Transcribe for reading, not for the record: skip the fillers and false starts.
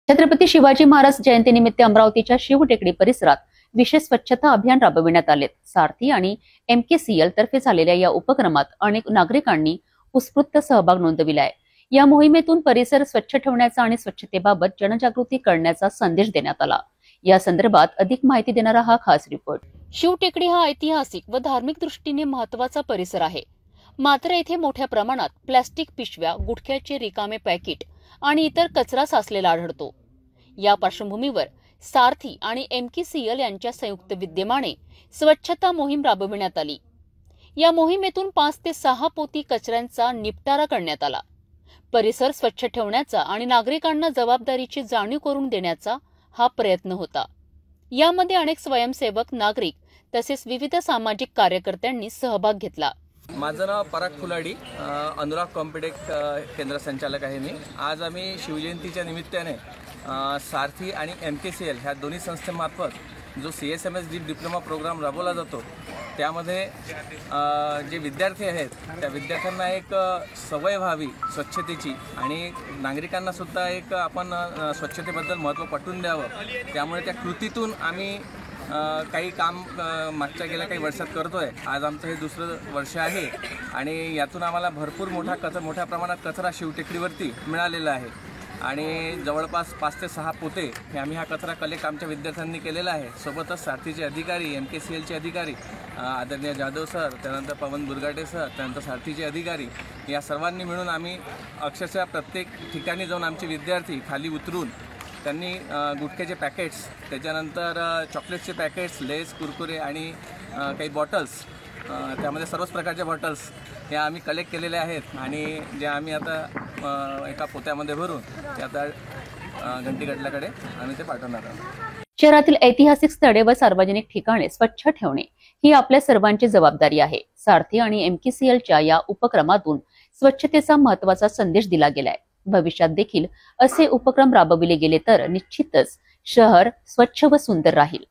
छत्रपती शिवाजी महाराज जयंतीनिमित्त अमरावतीच्या शिवटेकडी परिसरात विशेष स्वच्छता अभियान राबविण्यात आले। सारथी आणि MKCL तर्फे झालेल्या या उपक्रमात अनेक नागरिकांनी उत्स्फूर्त सहभाग नोंदविला आहे। या मोहिमेतून परिसर स्वच्छ ठेवण्याचा आणि स्वच्छतेबाबत जनजागृती करण्याचा संदेश देण्यात आला। या संदर्भात अधिक माहिती देणारा हा खास रिपोर्ट। शिवटेकडी हा ऐतिहासिक व धार्मिक दृष्टीने महत्त्वाचा परिसर आहे। मात्र येथे मोठ्या प्रमाणात प्लास्टिक पिशव्या, गुटख्याचे रिकामे पॅकेट आणि इतर कचरा साचलेला आढळतो। या पार्श्वभूमीवर सारथी आणि MKCL यांच्या संयुक्त विद्यमाने स्वच्छता मोहीम राबविण्यात आली। या मोहिमेतून 5 ते 6 पोती कचऱ्यांचा निपटारा करण्यात आला। परिसर स्वच्छ ठेवण्याचा आणि नागरिकांना जबाबदारीची जाणीव करून देण्याचा हा प्रयत्न होता। यामध्ये अनेक स्वयंसेवक, नागरिक तसेच विविध सामाजिक कार्यकर्त्यांनी सहभाग घेतला। माझं नाव पराग फुलाडी, अनुराग कॉम्पिटेक केंद्र संचालक आहे मी। आज आम्ही शिवजयंतीच्या निमित्ताने सारथी आणि MKCL ह्या दोन्ही संस्थेमार्फत जो CSMS डीप डिप्लोमा प्रोग्राम राबवला जातो, त्यामध्ये जे विद्यार्थी आहेत त्या विद्यार्थ्यांना एक सवय व्हावी स्वच्छतेची आणि नागरिकांना सुद्धा एक आपण स्वच्छतेबद्दल महत्त्व पटवून द्यावं। त्यामुळे त्या कृतीतून आम्ही काही काम मागच्या गेल्या काही वर्षात करतोय। आज आमचं हे दुसरं वर्ष आहे आणि यातून आम्हाला भरपूर मोठ्या प्रमाणात कचरा शिवटेकडीवरती मिळालेला आहे आणि जवळपास 5 ते 6 पोते हे आम्ही हा कचरा कलेक्ट आमच्या विद्यार्थ्यांनी केलेला आहे। सोबतच सारथीचे अधिकारी, MKCLचे अधिकारी आदरणीय जाधव सर, त्यानंतर पवन बुरगाटे सर, त्यानंतर सारथीचे अधिकारी या सर्वांनी मिळून आम्ही अक्षरशः प्रत्येक ठिकाणी जाऊन आमचे विद्यार्थी खाली उतरून त्यांनी गुटख्याचे पॅकेट्स, त्याच्यानंतर चॉकलेटचे पॅकेट्स, लेस, कुरकुरे आणि काही बॉटल्स, त्यामध्ये सर्वच प्रकारच्या बॉटल्स या आम्ही कलेक्ट केलेल्या आहेत आणि जे आम्ही आता एका पोत्यामध्ये भरून ते आता घंटीगटल्याकडे आम्ही ते पाठवणार आहोत। शहरातील ऐतिहासिक स्थळे व सार्वजनिक ठिकाणे स्वच्छ ठेवणे ही आपल्या सर्वांची जबाबदारी आहे। सारथी आणि MKCLच्या या उपक्रमातून स्वच्छतेचा महत्त्वाचा संदेश दिला गेलाय। भविष्यात देखील असे उपक्रम राबविले गेले तर निश्चितच शहर स्वच्छ व सुंदर राहील।